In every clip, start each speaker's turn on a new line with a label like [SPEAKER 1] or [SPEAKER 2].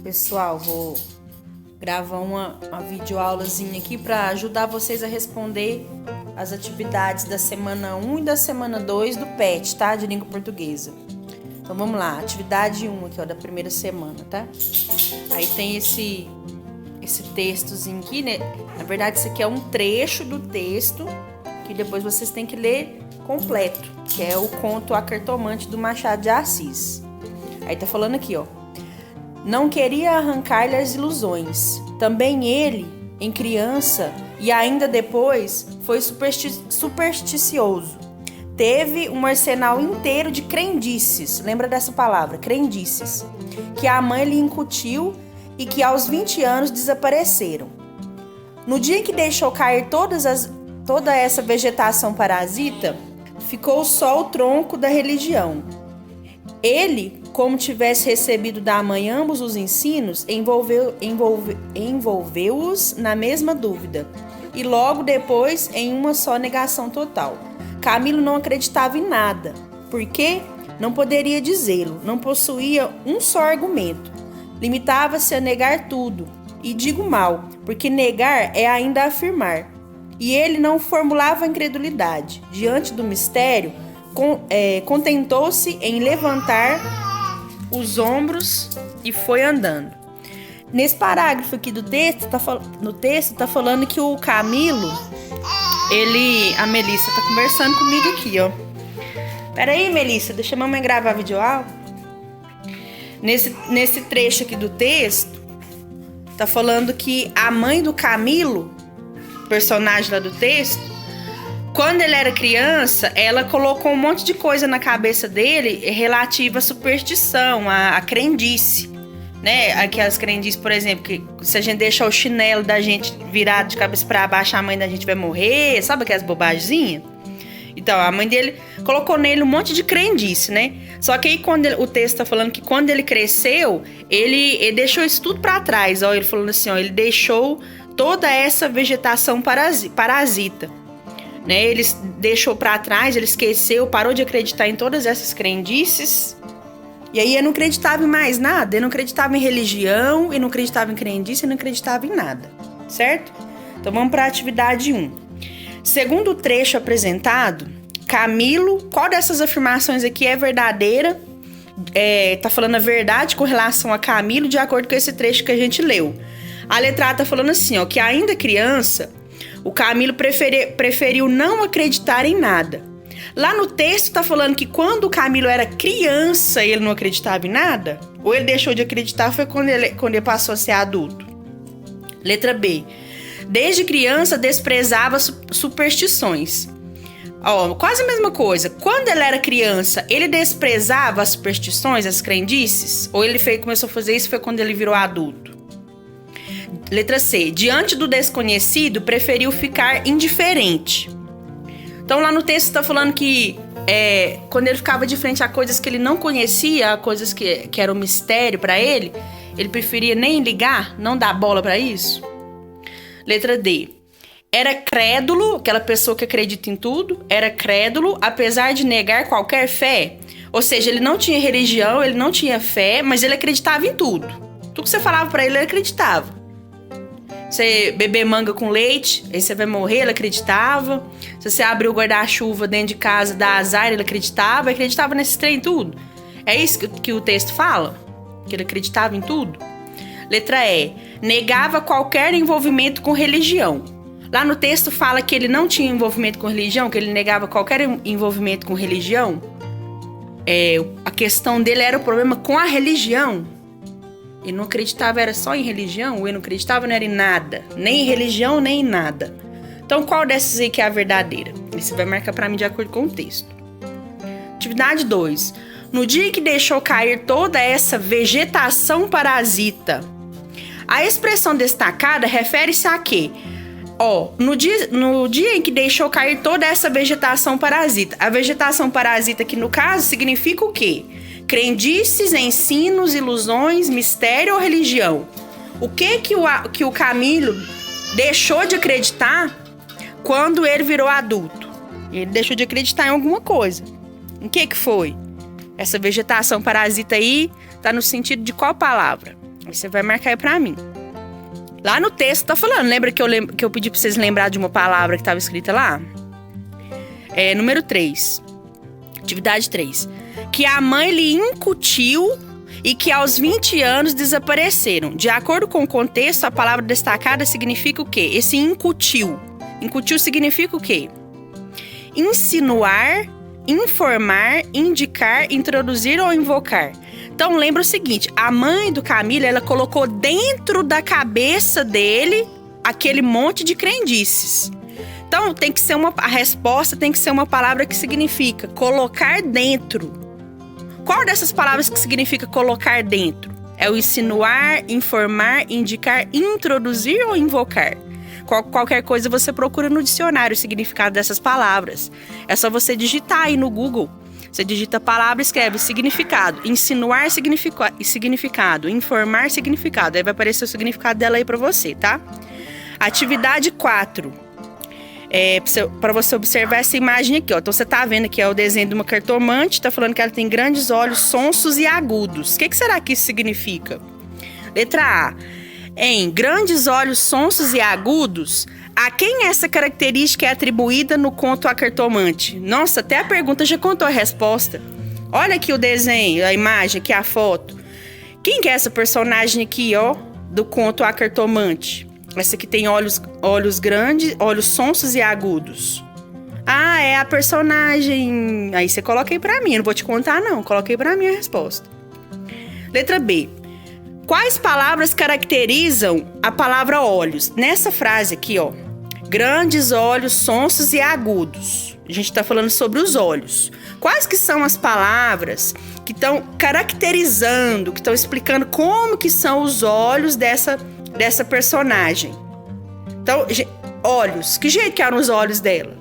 [SPEAKER 1] Pessoal, vou gravar uma videoaulazinha aqui para ajudar vocês a responder as atividades da semana 1 e da semana 2 do PET, tá? De língua portuguesa. Então vamos lá, atividade 1 aqui, ó, da primeira semana, tá? Aí tem esse textozinho aqui, né? Na verdade, isso aqui é um trecho do texto que depois vocês têm que ler completo, que é o conto A Cartomante do Machado de Assis. Aí tá falando aqui, ó. Não queria arrancar-lhe as ilusões. Também ele, em criança e ainda depois, foi supersticioso. Teve um arsenal inteiro de crendices. Lembra dessa palavra, crendices. Que a mãe lhe incutiu e que aos 20 anos desapareceram. No dia em que deixou cair toda essa vegetação parasita, ficou só o tronco da religião. Ele, como tivesse recebido da mãe ambos os ensinos, envolveu-os na mesma dúvida e logo depois em uma só negação total. Camilo não acreditava em nada, porque não poderia dizê-lo, não possuía um só argumento. Limitava-se a negar tudo, e digo mal, porque negar é ainda afirmar. E ele não formulava incredulidade. Diante do mistério, contentou-se em levantar os ombros e foi andando. Nesse parágrafo aqui do texto, tá falando que o Camilo, a Melissa tá conversando comigo aqui, ó. Peraí, Melissa, deixa a mamãe gravar a videoaula. Nesse trecho aqui do texto, tá falando que a mãe do Camilo, personagem lá do texto, quando ele era criança, ela colocou um monte de coisa na cabeça dele relativa à superstição, à crendice, né? Aquelas crendices, por exemplo, que se a gente deixar o chinelo da gente virado de cabeça para baixo, a mãe da gente vai morrer, sabe aquelas bobaginhas? Então, a mãe dele colocou nele um monte de crendice, né? Só que aí, o texto tá falando que quando ele cresceu, ele deixou isso tudo para trás, ó. Ele falando assim, ó, ele deixou toda essa vegetação parasita. Né, ele deixou para trás, ele esqueceu, parou de acreditar em todas essas crendices. E aí ele não acreditava em mais nada, ele não acreditava em religião, ele não acreditava em crendice, ele não acreditava em nada, certo? Então vamos para a atividade 1. Segundo o trecho apresentado, Camilo, qual dessas afirmações aqui é verdadeira? Tá falando a verdade com relação a Camilo de acordo com esse trecho que a gente leu. A letra A tá falando assim, ó, que ainda criança, o Camilo preferiu não acreditar em nada. Lá no texto tá falando que quando o Camilo era criança ele não acreditava em nada? Ou ele deixou de acreditar foi quando ele passou a ser adulto? Letra B. Desde criança desprezava superstições. Ó, quase a mesma coisa. Quando ele era criança, ele desprezava as superstições, as crendices? Ou ele começou a fazer isso foi quando ele virou adulto? Letra C. Diante do desconhecido, preferiu ficar indiferente. Então, lá no texto está falando que quando ele ficava de frente a coisas que ele não conhecia, a coisas que eram um mistério para ele preferia nem ligar, não dar bola para isso. Letra D. Era crédulo, aquela pessoa que acredita em tudo, era crédulo, apesar de negar qualquer fé. Ou seja, ele não tinha religião, ele não tinha fé, mas ele acreditava em tudo. Tudo que você falava para ele acreditava. Você beber manga com leite, aí você vai morrer, ele acreditava. Se você abrir o guarda-chuva dentro de casa, dá azar, ele acreditava nesse trem tudo. É isso que o texto fala? Que ele acreditava em tudo? Letra E. Negava qualquer envolvimento com religião. Lá no texto fala que ele não tinha envolvimento com religião, que ele negava qualquer envolvimento com religião. A questão dele era o problema com a religião. Ele não acreditava, era só em religião, ou ele não acreditava, não era em nada. Nem em religião, nem em nada. Então, qual dessas aí que é a verdadeira? Você vai marcar para mim de acordo com o texto. Atividade 2. No dia que deixou cair toda essa vegetação parasita. A expressão destacada refere-se a quê? No dia em que deixou cair toda essa vegetação parasita. A vegetação parasita aqui, no caso, significa o quê? Crendices, ensinos, ilusões, mistério ou religião? O que o Camilo deixou de acreditar quando ele virou adulto? Ele deixou de acreditar em alguma coisa. Em que foi? Essa vegetação parasita aí tá no sentido de qual palavra? Aí você vai marcar aí pra mim. Lá no texto tá falando, lembra que eu pedi pra vocês lembrar de uma palavra que tava escrita lá? Número 3. Atividade 3. Que a mãe lhe incutiu e que aos 20 anos desapareceram. De acordo com o contexto, a palavra destacada significa o quê? Esse incutiu. Incutiu significa o quê? Insinuar, informar, indicar, introduzir ou invocar. Então lembra o seguinte, a mãe do Camilo, ela colocou dentro da cabeça dele aquele monte de crendices. Então a resposta tem que ser uma palavra que significa colocar dentro. Qual dessas palavras que significa colocar dentro? É o insinuar, informar, indicar, introduzir ou invocar? Qualquer coisa você procura no dicionário o significado dessas palavras. É só você digitar aí no Google. Você digita a palavra e escreve significado. Insinuar significado. Informar significado. Aí vai aparecer o significado dela aí pra você, tá? Atividade 4. Pra você observar essa imagem aqui, ó. Então você tá vendo aqui, o desenho de uma cartomante. Tá falando que ela tem grandes olhos sonsos e agudos. O que será que isso significa? Letra A. Em grandes olhos sonsos e agudos, a quem essa característica é atribuída no conto A Cartomante? Nossa, até a pergunta já contou a resposta. Olha aqui o desenho, a imagem, aqui a foto. Quem que é essa personagem aqui, ó, do conto A Cartomante? Essa que tem olhos grandes, olhos sonsos e agudos. Ah, é a personagem... Aí você coloca aí pra mim, eu não vou te contar não, coloquei pra mim a resposta. Letra B. Quais palavras caracterizam a palavra olhos? Nessa frase aqui, ó. Grandes olhos, sonsos e agudos. A gente tá falando sobre os olhos. Quais que são as palavras que estão caracterizando, que estão explicando como que são os olhos dessa personagem? Então, olhos. Que jeito que eram os olhos dela?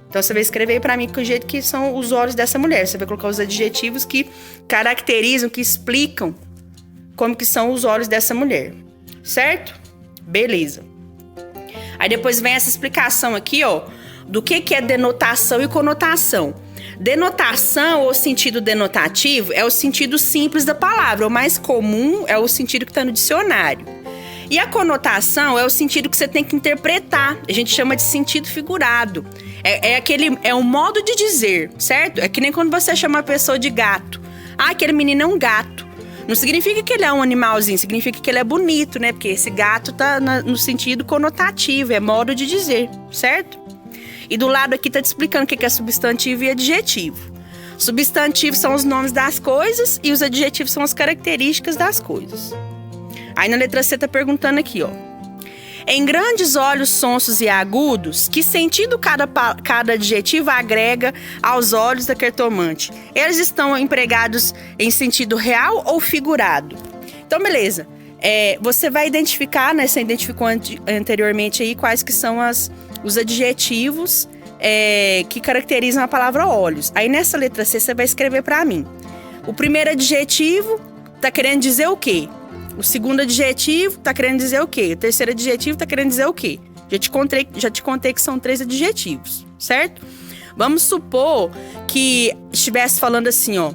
[SPEAKER 1] Então, você vai escrever aí pra mim que jeito que são os olhos dessa mulher. Você vai colocar os adjetivos que caracterizam, que explicam como que são os olhos dessa mulher, certo? Beleza. Aí depois vem essa explicação aqui, ó, do que é denotação e conotação. Denotação, ou sentido denotativo, é o sentido simples da palavra. O mais comum é o sentido que está no dicionário. E a conotação é o sentido que você tem que interpretar. A gente chama de sentido figurado. É um modo de dizer, certo? É que nem quando você chama a pessoa de gato. Ah, aquele menino é um gato. Não significa que ele é um animalzinho, significa que ele é bonito, né? Porque esse gato tá no sentido conotativo, é modo de dizer, certo? E do lado aqui tá te explicando o que é substantivo e adjetivo. Substantivos são os nomes das coisas e os adjetivos são as características das coisas. Aí na letra C tá perguntando aqui, ó. Em grandes olhos sonsos e agudos, que sentido cada adjetivo agrega aos olhos da cartomante? Eles estão empregados em sentido real ou figurado? Então, beleza. Você vai identificar, né? Você identificou anteriormente aí quais que são os adjetivos que caracterizam a palavra olhos. Aí nessa letra C você vai escrever para mim. O primeiro adjetivo tá querendo dizer o quê? O segundo adjetivo tá querendo dizer o quê? O terceiro adjetivo tá querendo dizer o quê? Já te contei que são 3 adjetivos, certo? Vamos supor que estivesse falando assim, ó.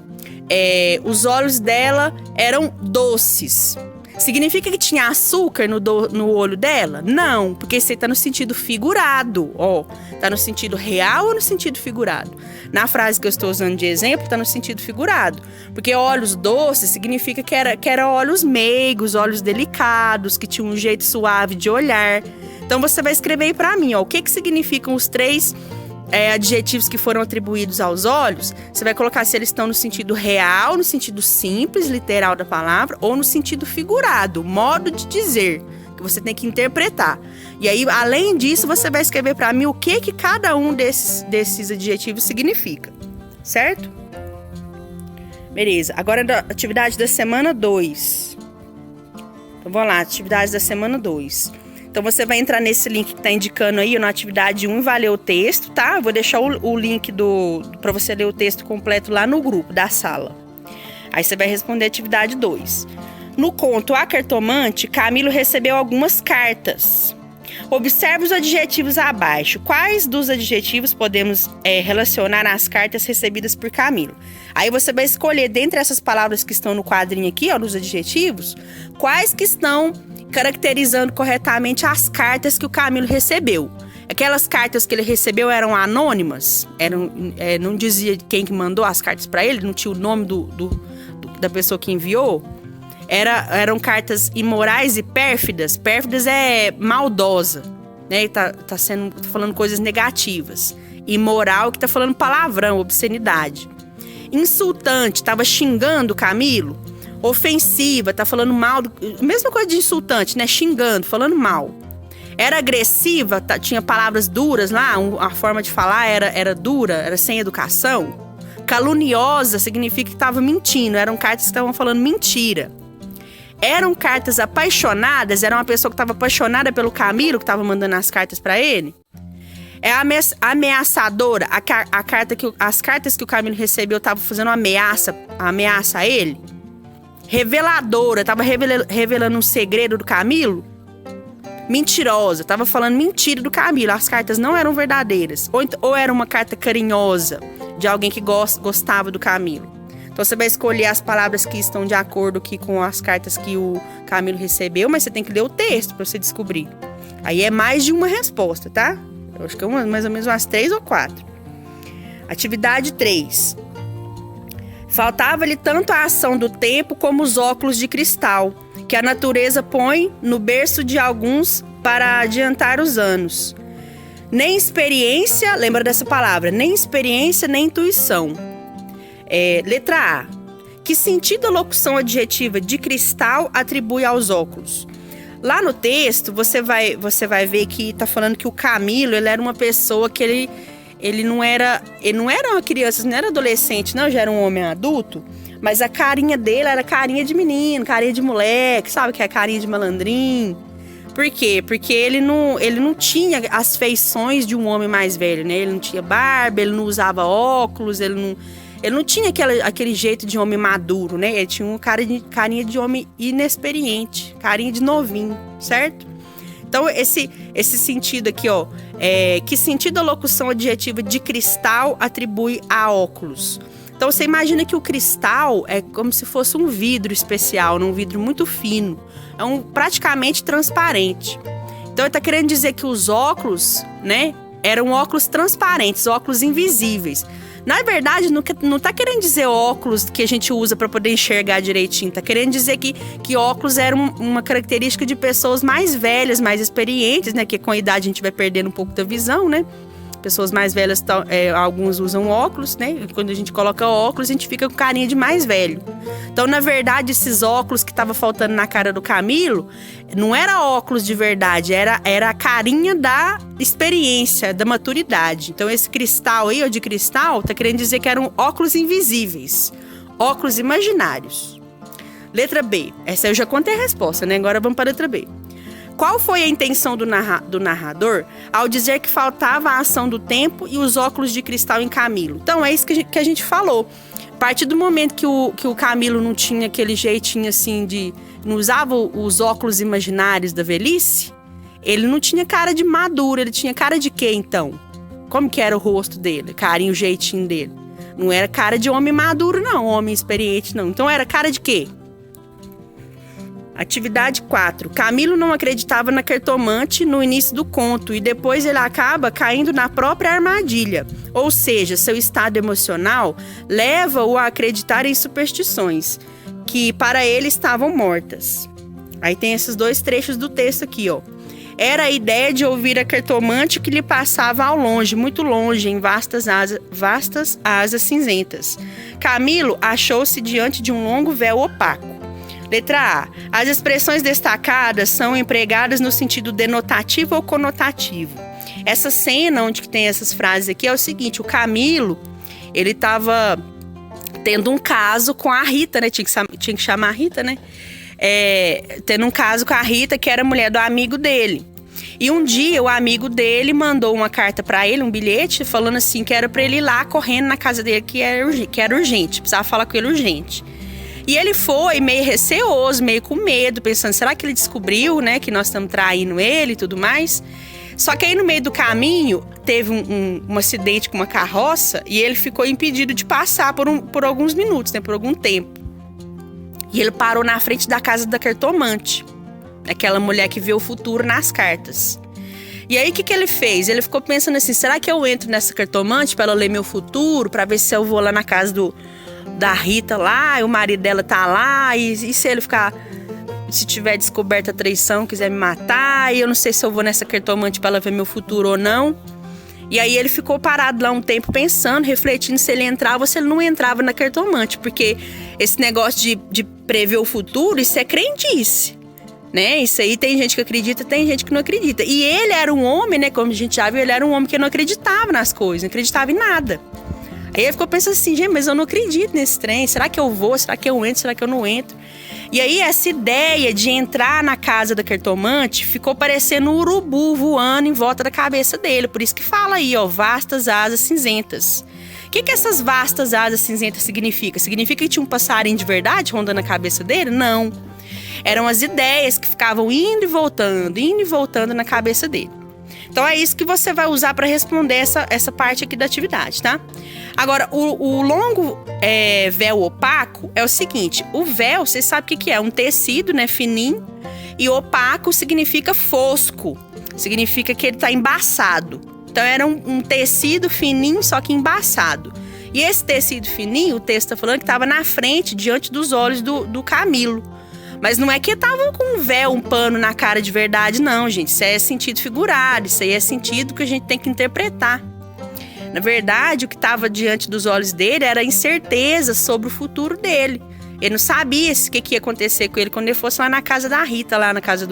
[SPEAKER 1] Os olhos dela eram doces. Significa que tinha açúcar no olho dela? Não, porque isso aí tá no sentido figurado, ó. Tá no sentido real ou no sentido figurado? Na frase que eu estou usando de exemplo, tá no sentido figurado. Porque olhos doces significa que era olhos meigos, olhos delicados, que tinham um jeito suave de olhar. Então você vai escrever aí pra mim, ó. O que significam os 3 adjetivos que foram atribuídos aos olhos? Você vai colocar se eles estão no sentido real, no sentido simples, literal da palavra, ou no sentido figurado, modo de dizer, que você tem que interpretar. E aí, além disso, você vai escrever para mim o que cada um desses adjetivos significa, certo? Beleza, agora a atividade da semana 2. Então, vamos lá, atividade da semana 2. Então, você vai entrar nesse link que tá indicando aí na atividade 1 e vai ler o texto, tá? Eu vou deixar o link para você ler o texto completo lá no grupo da sala. Aí você vai responder a atividade 2. No conto A Cartomante, Camilo recebeu algumas cartas. Observe os adjetivos abaixo. Quais dos adjetivos podemos relacionar às cartas recebidas por Camilo? Aí você vai escolher, dentre essas palavras que estão no quadrinho aqui, ó, nos adjetivos, quais que estão caracterizando corretamente as cartas que o Camilo recebeu. Aquelas cartas que ele recebeu eram anônimas, não dizia quem que mandou as cartas para ele, não tinha o nome da pessoa que enviou. Eram cartas imorais e pérfidas. Pérfidas é maldosa, né? Tá falando coisas negativas. Imoral, que tá falando palavrão, obscenidade. Insultante, tava xingando o Camilo. Ofensiva, tá falando mal. Mesma coisa de insultante, né? Xingando, falando mal. Era agressiva, tinha palavras duras lá, a forma de falar era dura, era sem educação. Caluniosa significa que tava mentindo, eram cartas que estavam falando mentira. Eram cartas apaixonadas, era uma pessoa que estava apaixonada pelo Camilo, que estava mandando as cartas para ele. É ameaçadora, as cartas que o Camilo recebeu estavam fazendo ameaça a ele. Reveladora, estava revelando um segredo do Camilo. Mentirosa, estava falando mentira do Camilo, as cartas não eram verdadeiras. Ou era uma carta carinhosa, de alguém que gostava do Camilo. Então você vai escolher as palavras que estão de acordo aqui com as cartas que o Camilo recebeu, mas você tem que ler o texto para você descobrir. Aí é mais de uma resposta, tá? Eu acho que é mais ou menos umas 3 ou 4. Atividade 3. Faltava-lhe tanto a ação do tempo como os óculos de cristal, que a natureza põe no berço de alguns para adiantar os anos. Nem experiência, lembra dessa palavra, nem experiência, nem intuição. Letra A. Que sentido a locução adjetiva de cristal atribui aos óculos? Lá no texto, você vai ver que tá falando que o Camilo, ele era uma pessoa que ele não era uma criança, não era adolescente, não, já era um homem adulto, mas a carinha dele era carinha de menino, carinha de moleque, sabe? Que é carinha de malandrinho. Por quê? Porque ele não tinha as feições de um homem mais velho, né? Ele não tinha barba, ele não usava óculos, ele não tinha aquele jeito de homem maduro, né? Ele tinha carinha de homem inexperiente, carinha de novinho, certo? Então, esse sentido aqui, ó, que sentido a locução adjetiva de cristal atribui a óculos? Então, você imagina que o cristal é como se fosse um vidro especial, um vidro muito fino, praticamente transparente. Então, ele está querendo dizer que os óculos, né, eram óculos transparentes, óculos invisíveis. Na verdade, não tá querendo dizer óculos que a gente usa para poder enxergar direitinho. Tá querendo dizer que óculos era uma característica de pessoas mais velhas, mais experientes, né? Que com a idade a gente vai perdendo um pouco da visão, né? Pessoas mais velhas, alguns usam óculos, né? E quando a gente coloca óculos, a gente fica com carinha de mais velho. Então, na verdade, esses óculos que tava faltando na cara do Camilo, não era óculos de verdade, era a carinha da experiência, da maturidade. Então, esse cristal aí, ó, de cristal, tá querendo dizer que eram óculos invisíveis, óculos imaginários. Letra B. Essa eu já contei a resposta, né? Agora vamos para a letra B. Qual foi a intenção do narrador ao dizer que faltava a ação do tempo e os óculos de cristal em Camilo? Então, é isso que a gente falou. A partir do momento que o Camilo não tinha aquele jeitinho assim não usava os óculos imaginários da velhice, ele não tinha cara de maduro, ele tinha cara de quê, então? Como que era o rosto dele, carinho, o jeitinho dele? Não era cara de homem maduro, não, homem experiente, não. Então, era cara de quê? Atividade 4. Camilo não acreditava na cartomante no início do conto e depois ele acaba caindo na própria armadilha. Ou seja, seu estado emocional leva-o a acreditar em superstições, que para ele estavam mortas. Aí tem esses 2 trechos do texto aqui, ó. Era a ideia de ouvir a cartomante que lhe passava ao longe, muito longe, em vastas asas cinzentas. Camilo achou-se diante de um longo véu opaco. Letra A. As expressões destacadas são empregadas no sentido denotativo ou conotativo. Essa cena onde tem essas frases aqui é o seguinte: o Camilo, ele estava tendo um caso com a Rita, né? Tinha que chamar a Rita, né? Tendo um caso com a Rita, que era mulher do amigo dele. E um dia o amigo dele mandou uma carta para ele, um bilhete, falando assim que era para ele ir lá correndo na casa dele, que era urgente, precisava falar com ele urgente. E ele foi meio receoso, meio com medo, pensando, será que ele descobriu, né, que nós estamos traindo ele e tudo mais? Só que aí no meio do caminho teve um acidente com uma carroça e ele ficou impedido de passar por alguns minutos, né, por algum tempo. E ele parou na frente da casa da cartomante, aquela mulher que vê o futuro nas cartas. E aí, o que ele fez? Ele ficou pensando assim, será que eu entro nessa cartomante para ela ler meu futuro? Para ver se eu vou lá na casa da Rita lá, e o marido dela tá lá, e se ele ficar... Se tiver descoberta a traição, quiser me matar, e eu não sei se eu vou nessa cartomante para ela ver meu futuro ou não. E aí ele ficou parado lá um tempo pensando, refletindo se ele entrava ou se ele não entrava na cartomante. Porque esse negócio de prever o futuro, isso é crendice. Né? Isso aí tem gente que acredita, tem gente que não acredita. E ele era um homem, né? Como a gente já viu, ele era um homem que não acreditava nas coisas, não acreditava em nada. Aí ele ficou pensando assim, gente, mas eu não acredito nesse trem. Será que eu vou? Será que eu entro? Será que eu não entro? E aí essa ideia de entrar na casa da cartomante ficou parecendo um urubu voando em volta da cabeça dele. Por isso que fala aí, ó, vastas asas cinzentas. O que essas vastas asas cinzentas significa? Significa que tinha um passarinho de verdade rondando a cabeça dele? Não. Eram as ideias que ficavam indo e voltando na cabeça dele. Então é isso que você vai usar para responder essa parte aqui da atividade, tá? Agora, o longo véu opaco é o seguinte: o véu, você sabe o que é? Um tecido, né, fininho, e opaco significa fosco, significa que ele está embaçado. Então era um tecido fininho, só que embaçado. E esse tecido fininho, o texto está falando que estava na frente, diante dos olhos do Camilo. Mas não é que tava com um véu, um pano na cara de verdade, não, gente. Isso é sentido figurado, isso aí é sentido que a gente tem que interpretar. Na verdade, o que estava diante dos olhos dele era incerteza sobre o futuro dele. Ele não sabia o que ia acontecer com ele quando ele fosse lá na casa da Rita, lá na casa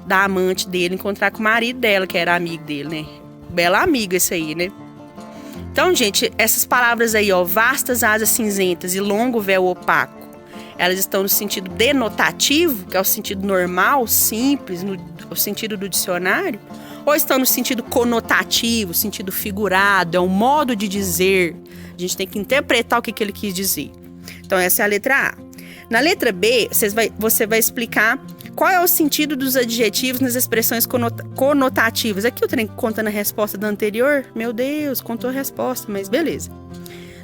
[SPEAKER 1] da amante dele, encontrar com o marido dela, que era amigo dele, né? Belo amigo esse aí, né? Então, gente, essas palavras aí, ó, vastas asas cinzentas e longo véu opaco, elas estão no sentido denotativo, que é o sentido normal, simples, no sentido do dicionário, ou estão no sentido conotativo, sentido figurado, é um modo de dizer. A gente tem que interpretar o que ele quis dizer. Então, essa é a letra A. Na letra B, você vai explicar qual é o sentido dos adjetivos nas expressões conotativas. Aqui eu tenho contando a resposta da anterior. Meu Deus, contou a resposta, mas beleza.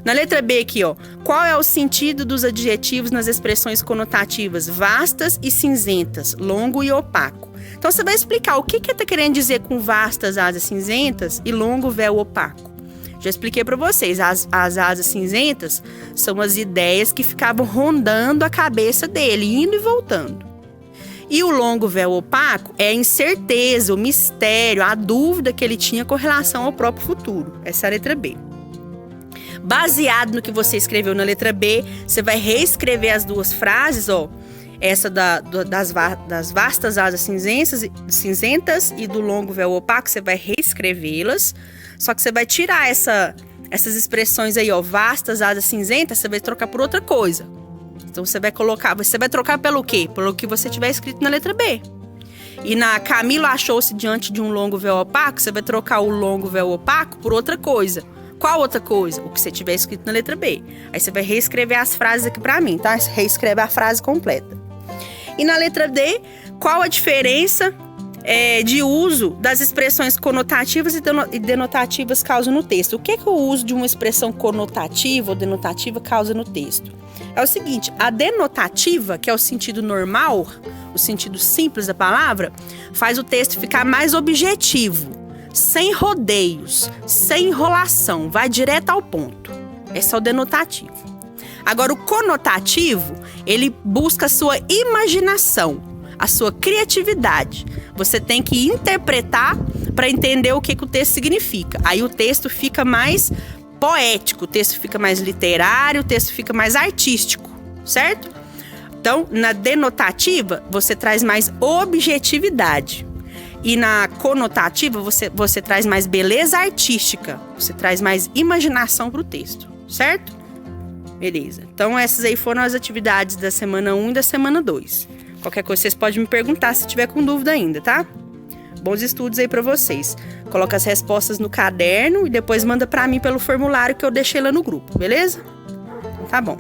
[SPEAKER 1] Na letra B aqui, ó, qual é o sentido dos adjetivos nas expressões conotativas vastas e cinzentas, longo e opaco? Então você vai explicar o que está querendo dizer com vastas asas cinzentas e longo véu opaco. Já expliquei para vocês, as asas cinzentas são as ideias que ficavam rondando a cabeça dele, indo e voltando. E o longo véu opaco é a incerteza, o mistério, a dúvida que ele tinha com relação ao próprio futuro. Essa é a letra B. Baseado no que você escreveu na letra B, você vai reescrever as duas frases, ó. Essa das vastas asas cinzentas e do longo véu opaco, você vai reescrevê-las. Só que você vai tirar essas expressões aí, ó, vastas asas cinzentas, você vai trocar por outra coisa. Então você vai trocar pelo quê? Pelo que você tiver escrito na letra B. E na Camilo achou-se diante de um longo véu opaco, você vai trocar o longo véu opaco por outra coisa. Qual outra coisa? O que você tiver escrito na letra B. Aí você vai reescrever as frases aqui pra mim, tá? Reescreve a frase completa. E na letra D, qual a diferença de uso das expressões conotativas e denotativas causa no texto? O que o uso de uma expressão conotativa ou denotativa causa no texto? É o seguinte, a denotativa, que é o sentido normal, o sentido simples da palavra, faz o texto ficar mais objetivo. Sem rodeios, sem enrolação, vai direto ao ponto. Esse é o denotativo. Agora, o conotativo, ele busca a sua imaginação, a sua criatividade. Você tem que interpretar para entender o que o texto significa. Aí o texto fica mais poético, o texto fica mais literário, o texto fica mais artístico, certo? Então, na denotativa, você traz mais objetividade. E na conotativa, você traz mais beleza artística. Você traz mais imaginação para o texto, certo? Beleza. Então, essas aí foram as atividades da semana 1 e da semana 2. Qualquer coisa, vocês podem me perguntar se tiver com dúvida ainda, tá? Bons estudos aí para vocês. Coloca as respostas no caderno e depois manda para mim pelo formulário que eu deixei lá no grupo, beleza? Tá bom.